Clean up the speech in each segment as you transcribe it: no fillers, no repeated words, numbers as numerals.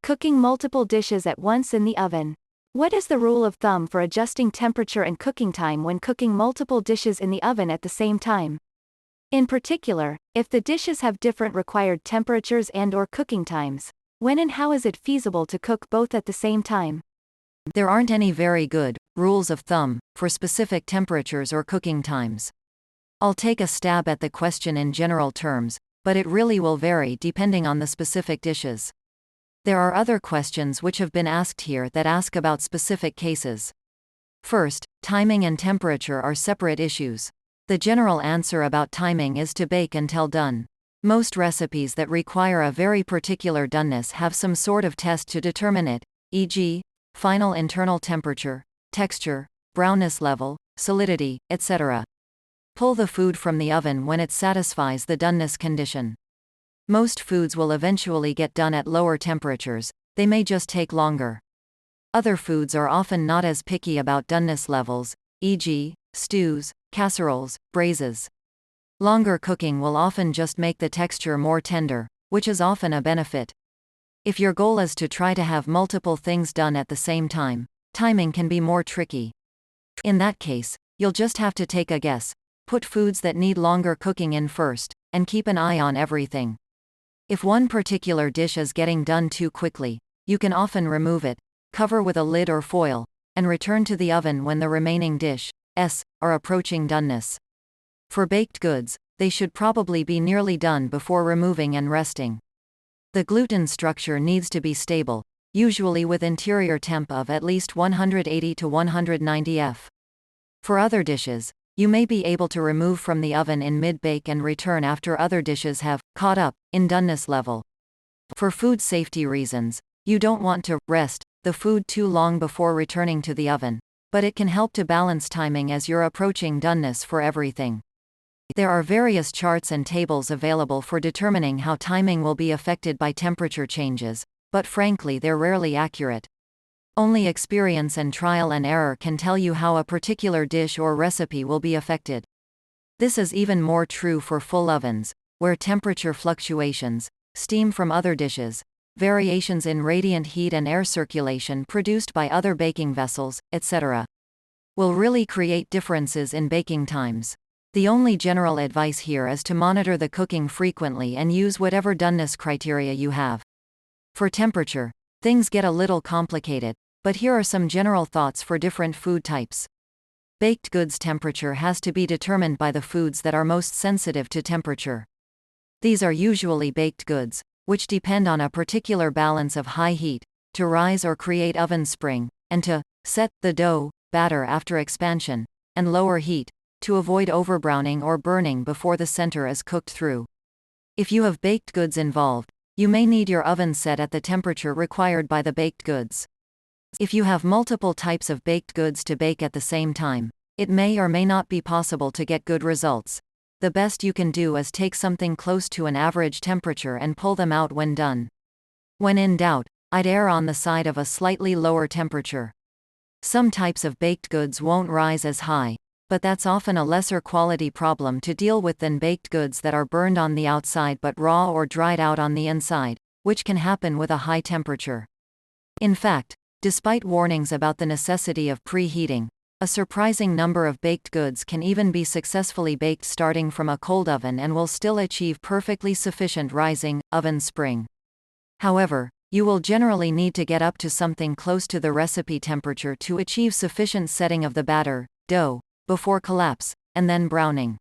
Cooking multiple dishes at once in the oven. What is the rule of thumb for adjusting temperature and cooking time when cooking multiple dishes in the oven at the same time? In particular, if the dishes have different required temperatures and/or cooking times, when and how is it feasible to cook both at the same time? There aren't any very good rules of thumb for specific temperatures or cooking times. I'll take a stab at the question in general terms, but it really will vary depending on the specific dishes. There are other questions which have been asked here that ask about specific cases. First, timing and temperature are separate issues. The general answer about timing is to bake until done. Most recipes that require a very particular doneness have some sort of test to determine it, e.g., final internal temperature, texture, brownness level, solidity, etc. Pull the food from the oven when it satisfies the doneness condition. Most foods will eventually get done at lower temperatures, they may just take longer. Other foods are often not as picky about doneness levels, e.g., stews, casseroles, braises. Longer cooking will often just make the texture more tender, which is often a benefit. If your goal is to try to have multiple things done at the same time, timing can be more tricky. In that case, you'll just have to take a guess, put foods that need longer cooking in first, and keep an eye on everything. If one particular dish is getting done too quickly, you can often remove it, cover with a lid or foil, and return to the oven when the remaining dishes are approaching doneness. For baked goods, they should probably be nearly done before removing and resting. The gluten structure needs to be stable, usually with interior temp of at least 180 to 190 F. For other dishes, you may be able to remove from the oven in mid-bake and return after other dishes have caught up in doneness level. For food safety reasons, you don't want to rest the food too long before returning to the oven, but it can help to balance timing as you're approaching doneness for everything. There are various charts and tables available for determining how timing will be affected by temperature changes, but frankly they're rarely accurate. Only experience and trial and error can tell you how a particular dish or recipe will be affected. This is even more true for full ovens, where temperature fluctuations, steam from other dishes, variations in radiant heat and air circulation produced by other baking vessels, etc., will really create differences in baking times. The only general advice here is to monitor the cooking frequently and use whatever doneness criteria you have. For temperature, things get a little complicated, but here are some general thoughts for different food types. Baked goods temperature has to be determined by the foods that are most sensitive to temperature. These are usually baked goods, which depend on a particular balance of high heat to rise or create oven spring, and to set the dough batter after expansion, and lower heat to avoid overbrowning or burning before the center is cooked through. If you have baked goods involved, you may need your oven set at the temperature required by the baked goods. If you have multiple types of baked goods to bake at the same time, it may or may not be possible to get good results. The best you can do is take something close to an average temperature and pull them out when done. When in doubt, I'd err on the side of a slightly lower temperature. Some types of baked goods won't rise as high, but that's often a lesser quality problem to deal with than baked goods that are burned on the outside but raw or dried out on the inside, which can happen with a high temperature. In fact, despite warnings about the necessity of preheating, a surprising number of baked goods can even be successfully baked starting from a cold oven and will still achieve perfectly sufficient rising oven spring. However, you will generally need to get up to something close to the recipe temperature to achieve sufficient setting of the batter, dough, before collapse, and then browning.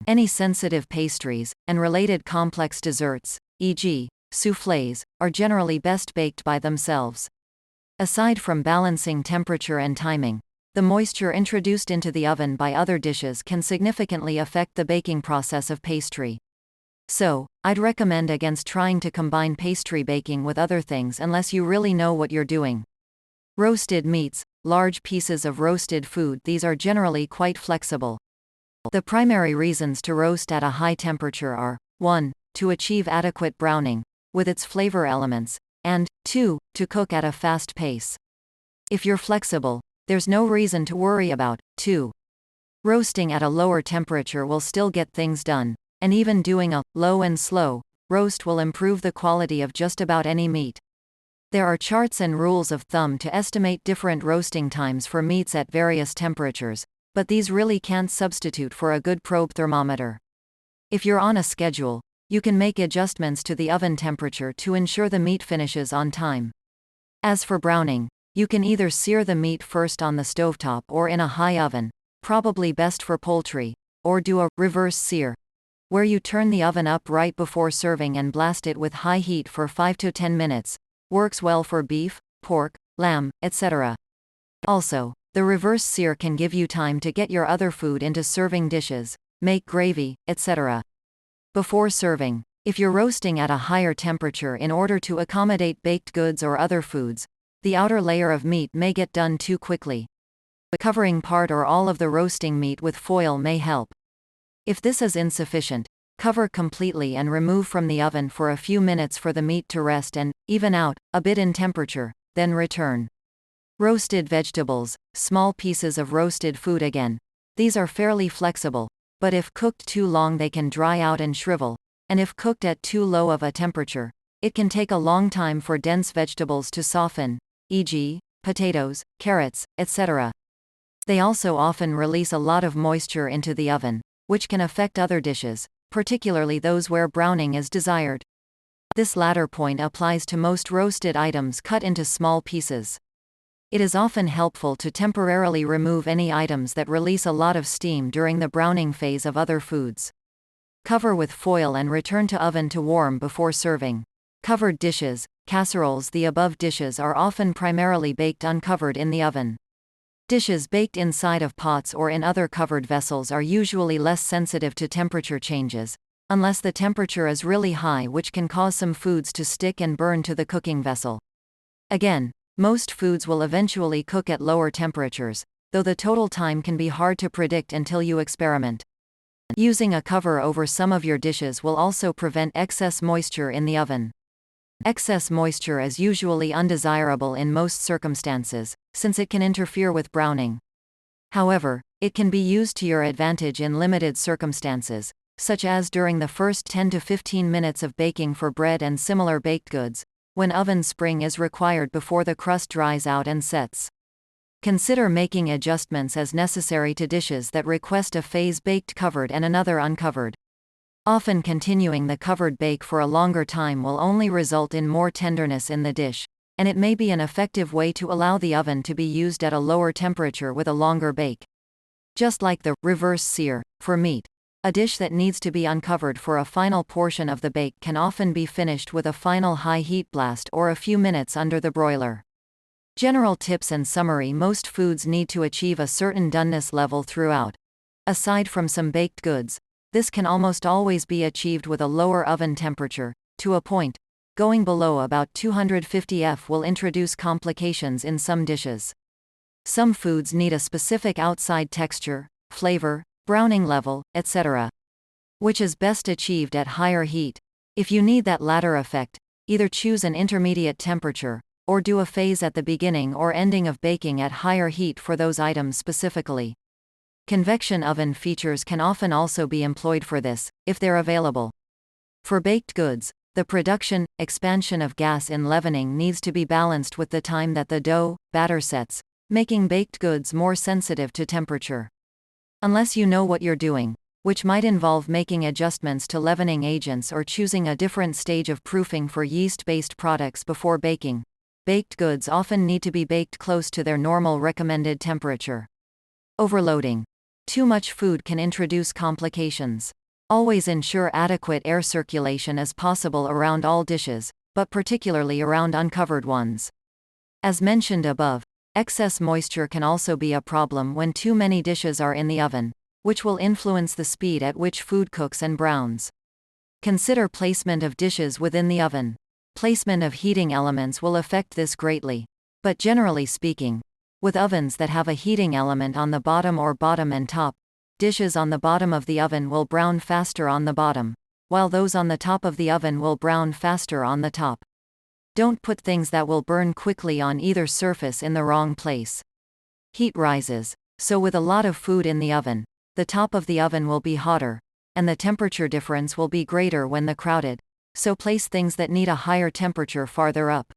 Any sensitive pastries, and related complex desserts, e.g., soufflés, are generally best baked by themselves. Aside from balancing temperature and timing, the moisture introduced into the oven by other dishes can significantly affect the baking process of pastry. So, I'd recommend against trying to combine pastry baking with other things unless you really know what you're doing. Roasted meats, large pieces of roasted food, these are generally quite flexible. The primary reasons to roast at a high temperature are 1. To achieve adequate browning, with its flavor elements, and 2. To cook at a fast pace. If you're flexible, there's no reason to worry about 2. Roasting at a lower temperature will still get things done, and even doing a low and slow roast will improve the quality of just about any meat. There are charts and rules of thumb to estimate different roasting times for meats at various temperatures, but these really can't substitute for a good probe thermometer. If you're on a schedule, you can make adjustments to the oven temperature to ensure the meat finishes on time. As for browning, you can either sear the meat first on the stovetop or in a high oven, probably best for poultry, or do a reverse sear, where you turn the oven up right before serving and blast it with high heat for 5 to 10 minutes. Works well for beef, pork, lamb, etc. Also, the reverse sear can give you time to get your other food into serving dishes, make gravy, etc. Before serving, if you're roasting at a higher temperature in order to accommodate baked goods or other foods, the outer layer of meat may get done too quickly. Covering part or all of the roasting meat with foil may help. If this is insufficient, cover completely and remove from the oven for a few minutes for the meat to rest and even out a bit in temperature, then return. Roasted vegetables, small pieces of roasted food again. These are fairly flexible, but if cooked too long they can dry out and shrivel, and if cooked at too low of a temperature, it can take a long time for dense vegetables to soften, e.g., potatoes, carrots, etc. They also often release a lot of moisture into the oven, which can affect other dishes, particularly those where browning is desired. This latter point applies to most roasted items cut into small pieces. It is often helpful to temporarily remove any items that release a lot of steam during the browning phase of other foods. Cover with foil and return to oven to warm before serving. Covered dishes, casseroles. The above dishes are often primarily baked uncovered in the oven. Dishes baked inside of pots or in other covered vessels are usually less sensitive to temperature changes, unless the temperature is really high, which can cause some foods to stick and burn to the cooking vessel. Again, most foods will eventually cook at lower temperatures, though the total time can be hard to predict until you experiment. Using a cover over some of your dishes will also prevent excess moisture in the oven. Excess moisture is usually undesirable in most circumstances, since it can interfere with browning. However, it can be used to your advantage in limited circumstances, such as during the first 10 to 15 minutes of baking for bread and similar baked goods, when oven spring is required before the crust dries out and sets. Consider making adjustments as necessary to dishes that request a phase baked covered and another uncovered. Often continuing the covered bake for a longer time will only result in more tenderness in the dish, and it may be an effective way to allow the oven to be used at a lower temperature with a longer bake. Just like the reverse sear for meat, a dish that needs to be uncovered for a final portion of the bake can often be finished with a final high heat blast or a few minutes under the broiler. General tips and summary: most foods need to achieve a certain doneness level throughout. Aside from some baked goods, this can almost always be achieved with a lower oven temperature, to a point. Going below about 250 F will introduce complications in some dishes. Some foods need a specific outside texture, flavor, browning level, etc., which is best achieved at higher heat. If you need that latter effect, either choose an intermediate temperature, or do a phase at the beginning or ending of baking at higher heat for those items specifically. Convection oven features can often also be employed for this, if they're available. For baked goods, the production, expansion of gas in leavening needs to be balanced with the time that the dough, batter sets, making baked goods more sensitive to temperature. Unless you know what you're doing, which might involve making adjustments to leavening agents or choosing a different stage of proofing for yeast-based products before baking, baked goods often need to be baked close to their normal recommended temperature. Overloading. Too much food can introduce complications. Always ensure adequate air circulation is possible around all dishes, but particularly around uncovered ones. As mentioned above, excess moisture can also be a problem when too many dishes are in the oven, which will influence the speed at which food cooks and browns. Consider placement of dishes within the oven. Placement of heating elements will affect this greatly, but generally speaking, with ovens that have a heating element on the bottom or bottom and top, dishes on the bottom of the oven will brown faster on the bottom, while those on the top of the oven will brown faster on the top. Don't put things that will burn quickly on either surface in the wrong place. Heat rises, so with a lot of food in the oven, the top of the oven will be hotter, and the temperature difference will be greater when the crowded, so place things that need a higher temperature farther up.